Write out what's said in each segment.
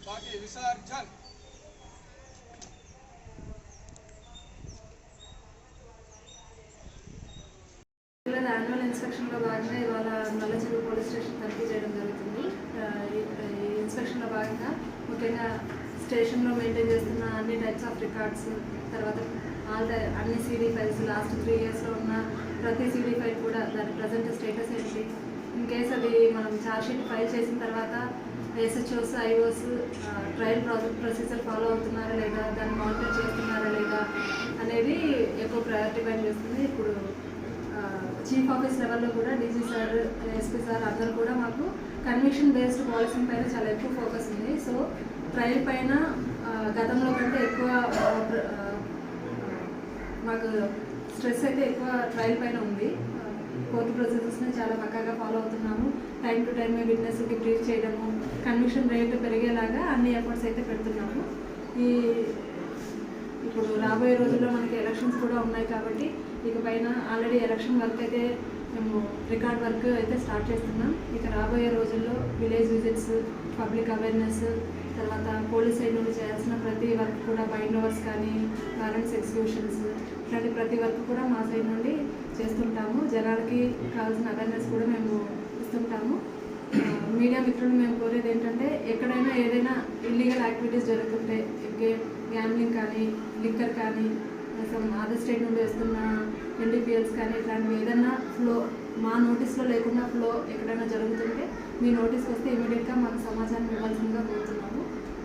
बाकी विसर्जन యాన్యువల్ ఇన్స్పెక్షన్లో భాగంగా ఇవాళ నల్లచెరువు పోలీస్ స్టేషన్ తనిఖీ చేయడం జరుగుతుంది. ఈ ఇన్స్పెక్షన్లో భాగంగా ముఖ్యంగా స్టేషన్లో మెయింటైన్ చేస్తున్న అన్ని టైప్స్ ఆఫ్ రికార్డ్స్, తర్వాత అన్ని సీడీ ఫైల్స్, లాస్ట్ 3 yearsలో ఉన్న ప్రతి సీడీ ఫైల్ కూడా దాని ప్రజెంట్ స్టేటస్ ఏంటి, ఇన్ కేస్ అది మనం ఛార్జ్షీట్ ఫైల్ చేసిన తర్వాత ఎస్హెచ్ఓస్, ఐఓస్ ట్రయల్ ప్రొసీజర్ ఫాలో అవుతున్నారా లేదా, దాన్ని మానిటర్ చేస్తున్నారా లేదా అనేది ఎక్కువ ప్రయారిటీ పైన చేస్తుంది. ఇప్పుడు చీఫ్ ఆఫీస్ లెవెల్లో కూడా డీజీ సార్, ఎస్పీ సార్ అందరూ కూడా మాకు కన్విక్షన్ బేస్డ్ పాలసీ పైన చాలా ఎక్కువ ఫోకస్ ఉంది. సో ట్రయల్ పైన గతంలో కంటే ఎక్కువ మాకు స్ట్రెస్ అయితే ఎక్కువ ట్రయల్ పైన ఉంది. కోర్టు ప్రొసీజర్స్ని చాలా పక్కాగా ఫాలో అవుతున్నాము. టైం టు టైం విట్నెస్కి బ్రీఫ్ చేయడము, కన్విక్షన్ రేట్ పెరిగేలాగా అన్ని ఎఫర్ట్స్ అయితే పెడుతున్నాము. ఇప్పుడు రాబోయే రోజుల్లో మనకి ఎలక్షన్స్ కూడా ఉన్నాయి కాబట్టి ఇక పైన ఆల్రెడీ ఎలక్షన్ వర్క్ అయితే మేము రికార్డ్ వర్క్ అయితే స్టార్ట్ చేస్తున్నాం. ఇక రాబోయే రోజుల్లో విలేజ్ విజిట్స్, పబ్లిక్ అవేర్నెస్, తర్వాత పోలీస్ సైడ్ నుండి చేయాల్సిన ప్రతి వర్క్ కూడా బైండ్ ఓవర్స్ కానీ, వారెంట్స్ ఎగ్జిక్యూషన్స్, ఇట్లాంటి ప్రతి వర్క్ కూడా మా సైడ్ నుండి చేస్తుంటాము. జనాలకి కావాల్సిన అవేర్నెస్ కూడా మేము ఇస్తుంటాము. మీడియా మిత్రులు మేము కోరేది ఏంటంటే, ఎక్కడైనా ఏదైనా ఇల్లీగల్ యాక్టివిటీస్ జరుగుతుంటే, గ్యామ్లింగ్ కానీ, లిక్కర్ కానీ, అదర్ స్టేట్ నుండి వస్తున్న ఎన్డీపీఎల్స్ కానీ, ఇట్లాంటివి ఏదైనా ఫ్లో మా నోటీస్లో లేకుండా ఫ్లో ఎక్కడైనా జరుగుతుంటే మీ నోటీస్కి వస్తే ఇమీడియట్గా మాకు సమాచారం ఇవ్వాల్సిందిగా కోరుతున్నాము.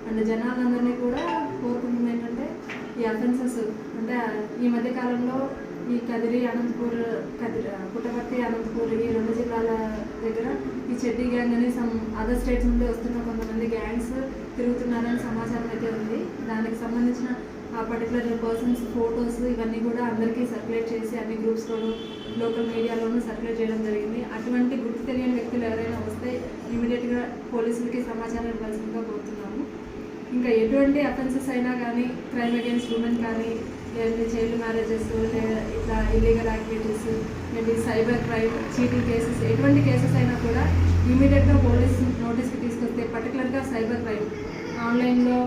అండ్ జనాలందరినీ కూడా కోరుకుంటుంది ఏంటంటే, ఈ అఫెన్సెస్ అంటే ఈ మధ్యకాలంలో ఈ కదిరి, అనంతపూర్, పుట్టపర్తి, అనంతపూర్ ఈ 2 జిల్లాల దగ్గర ఈ చెడ్డీ గ్యాంగ్ అని అదర్ స్టేట్స్ నుండి వస్తున్న కొంతమంది గ్యాంగ్స్ తిరుగుతున్నారని సమాచారం అయితే ఉంది. దానికి సంబంధించిన ఆ పర్టికులర్ పర్సన్స్ ఫొటోస్ ఇవన్నీ కూడా అందరికీ సర్క్యులేట్ చేసి అన్ని గ్రూప్స్లోనూ, లోకల్ మీడియాలోనూ సర్క్యులేట్ చేయడం జరిగింది. అటువంటి గుర్తు తెలియని వ్యక్తులు ఎవరైనా వస్తే ఇమీడియట్గా పోలీసులకి సమాచారం ఇవ్వాల్సిందిగా కోరుతున్నాము. ఇంకా ఎటువంటి అఫెన్సెస్ అయినా కానీ, క్రైమ్ అగైన్స్ ఉమెన్ కానీ, లేదంటే చైల్డ్ మ్యారేజెస్, లేదా ఇట్లా illegal activities, maybe cyber crime, cheating cases, ఎటువంటి కేసెస్ అయినా కూడా ఇమీడియట్గా పోలీస్ నోటీస్కి తీసుకొస్తే, పర్టికులర్గా సైబర్ క్రైమ్, ఆన్లైన్లో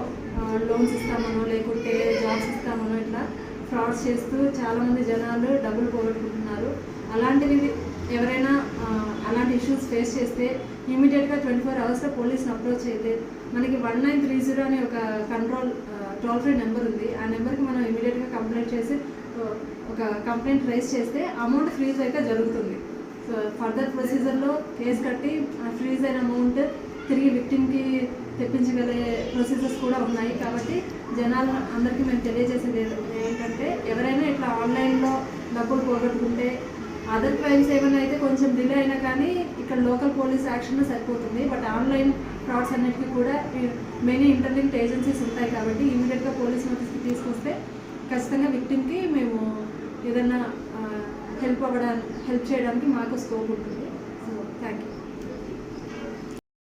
లోన్స్ ఇస్తామనో లేకుంటే జాబ్స్ ఇస్తామనో ఇట్లా ఫ్రాడ్స్ చేస్తూ చాలామంది జనాలు డబ్బులు పోగొట్టుకుంటున్నారు. అలాంటివి ఎవరైనా అలాంటి ఇష్యూస్ ఫేస్ చేస్తే ఇమీడియట్గా 24 hours పోలీస్ని అప్రోచ్ అయితే మనకి 1930 అనే ఒక కంట్రోల్ టోల్ ఫ్రీ నెంబర్ ఉంది. ఆ నెంబర్కి మనం ఇమీడియట్గా కంప్లైంట్ చేసి ఒక కంప్లైంట్ రైజ్ చేస్తే అమౌంట్ ఫ్రీజ్ అయితే జరుగుతుంది. సో ఫర్దర్ ప్రొసీజర్లో కేసు కట్టి ఫ్రీజ్ అయిన అమౌంట్ తిరిగి విక్టిమ్కి తెప్పించగలే ప్రొసీజర్స్ కూడా ఉన్నాయి. కాబట్టి జనాలు అందరికీ మేము తెలియజేసేది ఏంటంటే, ఎవరైనా ఇట్లా ఆన్లైన్లో డబ్బులు పోగొట్టుకుంటే, అదర్ క్రైమ్స్ ఏమైనా అయితే కొంచెం డిలే అయినా కానీ ఇక్కడ లోకల్ పోలీస్ యాక్షన్ సరిపోతుంది. బట్ ఆన్లైన్ ఫ్రాడ్స్ అన్నిటికీ కూడా మెనీ ఇంటర్లింక్డ్ ఏజెన్సీస్ ఉంటాయి. కాబట్టి ఇమీడియట్గా పోలీస్ నోటీస్కి తీసుకొస్తే ఖచ్చితంగా విక్టిమ్కి మేము ఏదైనా హెల్ప్ చేయడానికి మాకు స్కోప్ ఉంటుంది. So thank you.